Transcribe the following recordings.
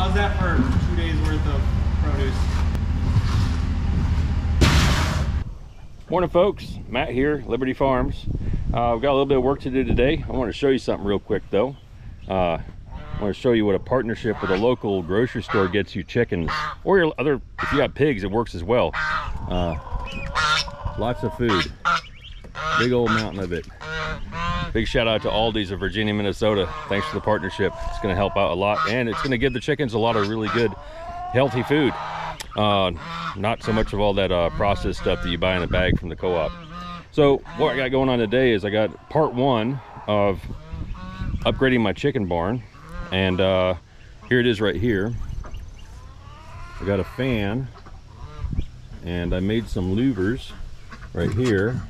How's that for 2 days worth of produce? Morning folks, Matt here, Liberty Farms. We've got a little bit of work to do today. I want to show you something real quick though. I want to show you what a partnership with a local grocery store gets you chickens, or your other, if you got pigs, it works as well. Lots of food, big old mountain of it. Big shout out to Aldi's of Virginia, Minnesota. Thanks for the partnership. It's going to help out a lot, and it's going to give the chickens a lot of really good, healthy food. Not so much of all that processed stuff that you buy in a bag from the co-op. So what I got going on today is I got part one of upgrading my chicken barn, and here it is right here. I got a fan, and I made some louvers right here,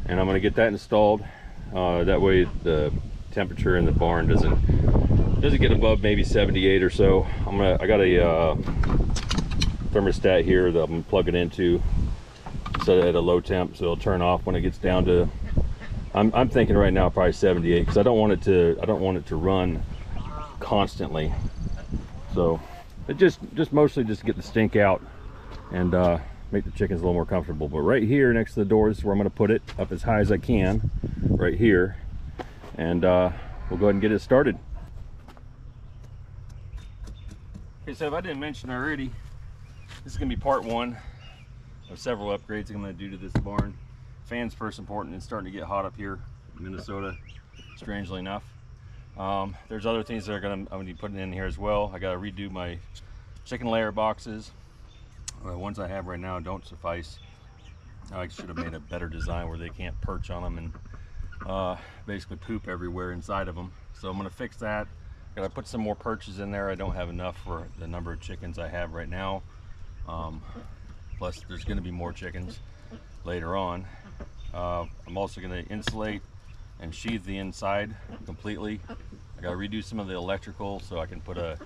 and I'm going to get that installed. That way the temperature in the barn doesn't get above maybe 78 or so. I got a thermostat here that I'm gonna plug it into, set it at a low temp so it'll turn off when it gets down to, I'm thinking right now probably 78, because I don't want it to run constantly. So it just mostly just to get the stink out and make the chickens a little more comfortable. But right here next to the door is where I'm going to put it, up as high as I can, right here, and we'll go ahead and get it started. Okay, so if I didn't mention already, this is going to be part one of several upgrades I'm going to do to this barn. Fan's first important. It's starting to get hot up here in Minnesota, strangely enough. There's other things that I'm going to be putting in here as well. I got to redo my chicken layer boxes. The ones I have right now don't suffice. I should have made a better design where they can't perch on them and basically poop everywhere inside of them. So I'm going to fix that. Gotta put some more perches in there. I don't have enough for the number of chickens I have right now. Plus there's going to be more chickens later on. I'm also going to insulate and sheathe the inside completely. I got to redo some of the electrical so I can put a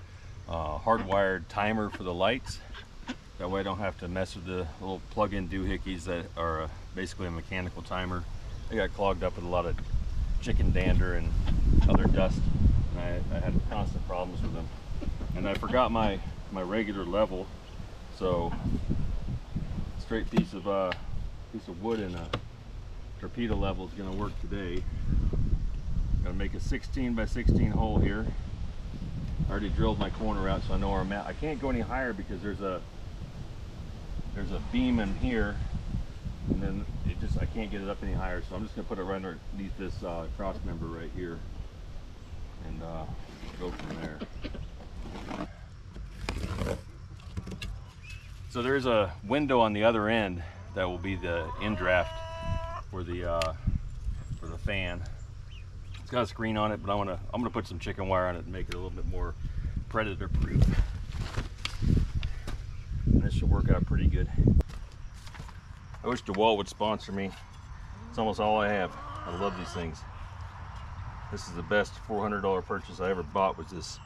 hardwired timer for the lights. That way I don't have to mess with the little plug-in doohickeys that are basically a mechanical timer. They got clogged up with a lot of chicken dander and other dust, and I had constant problems with them. And I forgot my regular level, so straight piece of wood and a torpedo level is going to work today. Got to make a 16 by 16 hole here. I already drilled my corner out, so I know where I'm at. I can't go any higher because there's a beam in here, and then I can't get it up any higher, so I'm just going to put it right underneath this cross member right here and go from there. So there's a window on the other end that will be the in draft for the fan. It's got a screen on it, but I'm gonna put some chicken wire on it and make it a little bit more predator proof. This should work out pretty good. I wish DeWalt would sponsor me. It's almost all I have. I love these things. This is the best $400 purchase I ever bought, was this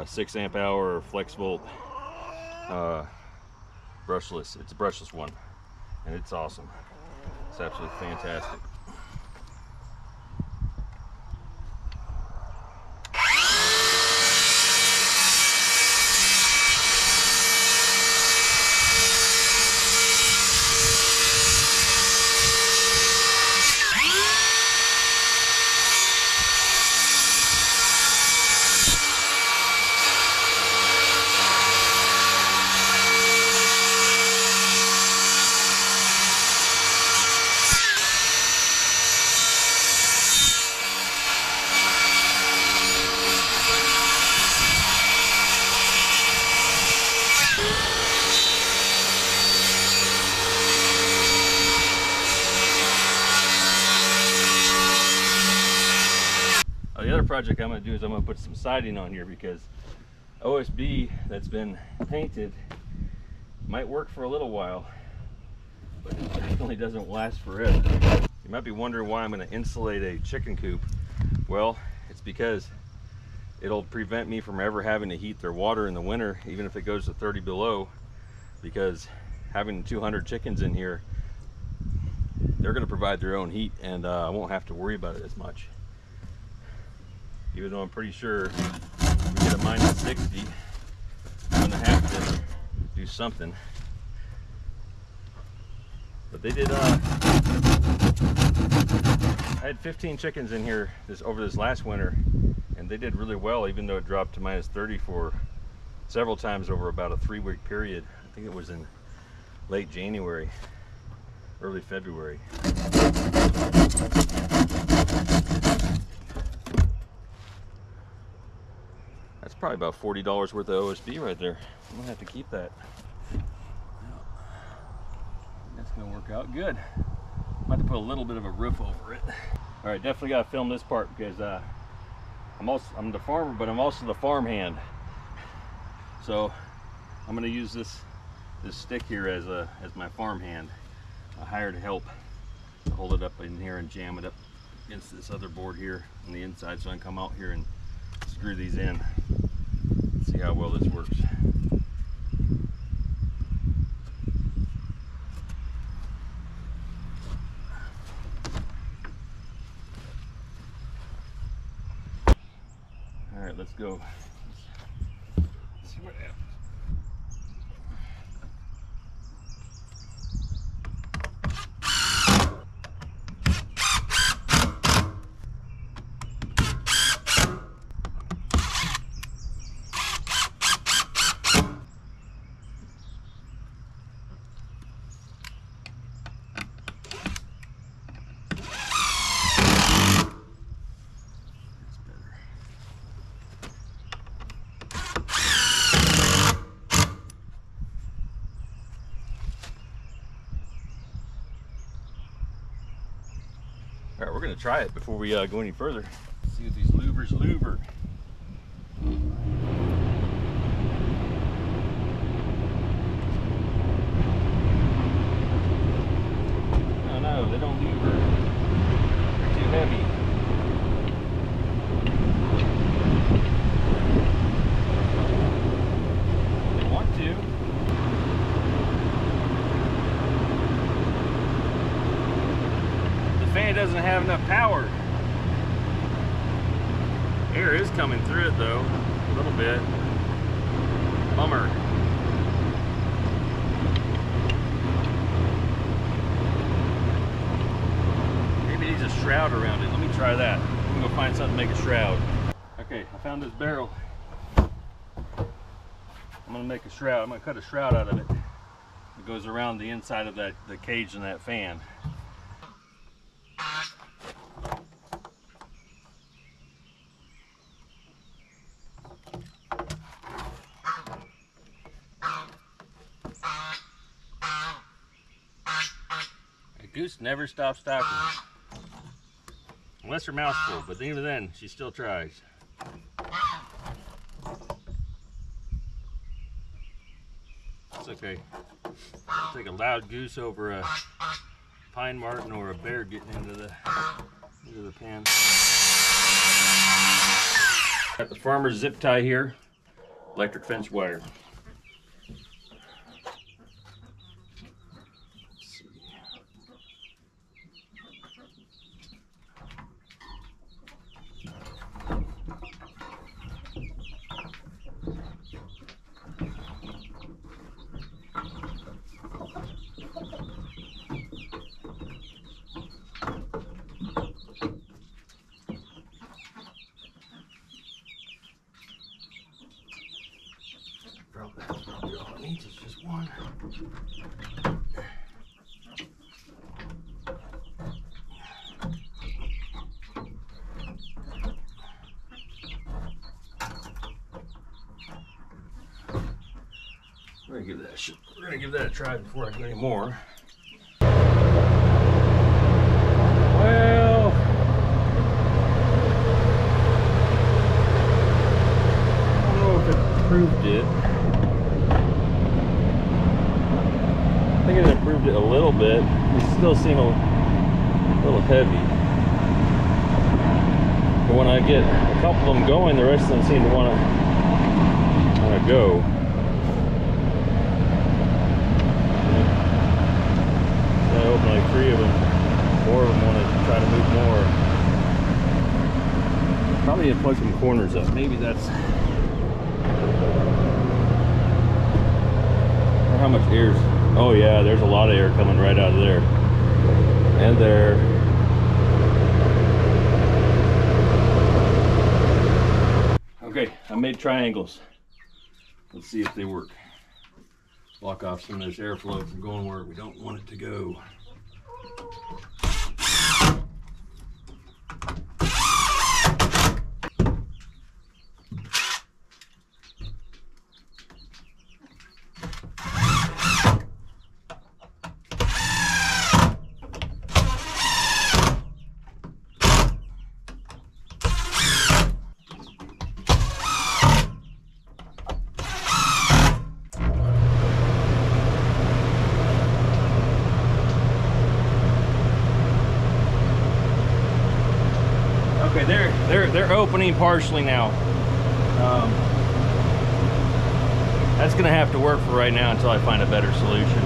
6 amp hour flex volt brushless. It's a brushless one, and it's awesome. It's absolutely fantastic. The other project I'm going to do is I'm going to put some siding on here, because OSB that's been painted might work for a little while, but it definitely doesn't last forever. You might be wondering why I'm going to insulate a chicken coop. Well, it's because it'll prevent me from ever having to heat their water in the winter, even if it goes to 30 below, because having 200 chickens in here, they're going to provide their own heat, and I won't have to worry about it as much. Even though I'm pretty sure we get a minus 60, I'm gonna have to do something. But they did, I had 15 chickens in here over this last winter, and they did really well, even though it dropped to minus 30 for several times over about a 3-week period. I think it was in late January, early February. That's probably about $40 worth of OSB right there. I'm gonna have to keep that. That's gonna work out good. I'm about to put a little bit of a roof over it. All right, definitely gotta film this part because I'm the farmer, but I'm also the farmhand. So I'm gonna use this stick here as my farmhand. I hired help to hold it up in here and jam it up against this other board here on the inside, so I can come out here and screw these in. Let's see how well this works. All right, let's go. Let's see what happens. All right, we're gonna try it before we go any further. Let's see what these louvers louver. Oh no, they don't louver. They're too heavy. They want to. Fan doesn't have enough power. Air is coming through it though, a little bit. Bummer. Maybe it needs a shroud around it. Let me try that. I'm gonna go find something to make a shroud. Okay, I found this barrel. I'm gonna make a shroud. I'm gonna cut a shroud out of it. It goes around the inside of the cage in that fan. Goose never stops talking, unless her mouth's full, but even then, she still tries. It's okay. I'll take a loud goose over a pine marten or a bear getting into the pen. Got the farmer's zip tie here, electric fence wire. Probably all it needs is just one. We're gonna give that a try before I do any more. Well, I don't know if it improved it. I think it improved it a little bit. It still seemed a little heavy. But when I get a couple of them going, the rest of them seem to want to go. I open like 3 of them. 4 of them want to try to move more. Probably need to plug some corners up. Maybe that's How much air's, oh yeah, there's a lot of air coming right out of there. And there. Okay, I made triangles. Let's see if they work. Block off some of this airflow from going where we don't want it to go. Okay, they're opening partially now. That's gonna have to work for right now until I find a better solution.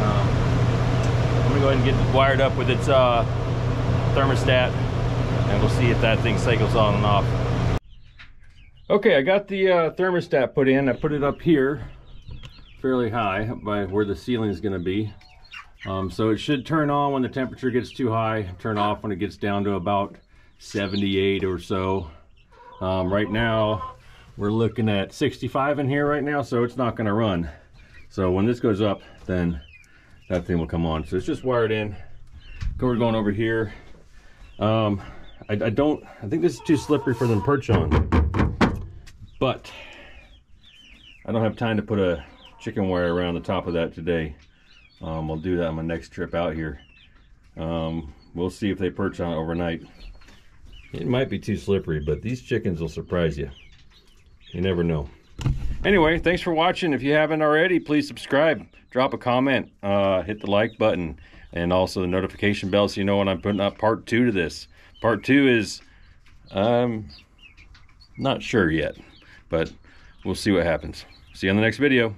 I'm gonna go ahead and get it wired up with its thermostat, and we'll see if that thing cycles on and off. Okay, I got the thermostat put in. I put it up here, fairly high, by where the ceiling is gonna be. So it should turn on when the temperature gets too high, turn off when it gets down to about 78 or so. Right now we're looking at 65 in here right now, so it's not going to run. So when this goes up, then that thing will come on. So it's just wired in. We're going over here. I think this is too slippery for them to perch on, but I don't have time to put a chicken wire around the top of that today. I'll do that on my next trip out here. We'll see if they perch on it overnight. It might be too slippery, but these chickens will surprise you. You never know. Anyway, thanks for watching. If you haven't already, please subscribe, drop a comment, hit the like button, and also the notification bell so you know when I'm putting up part 2 to this. Part 2 is, not sure yet, but we'll see what happens. See you on the next video.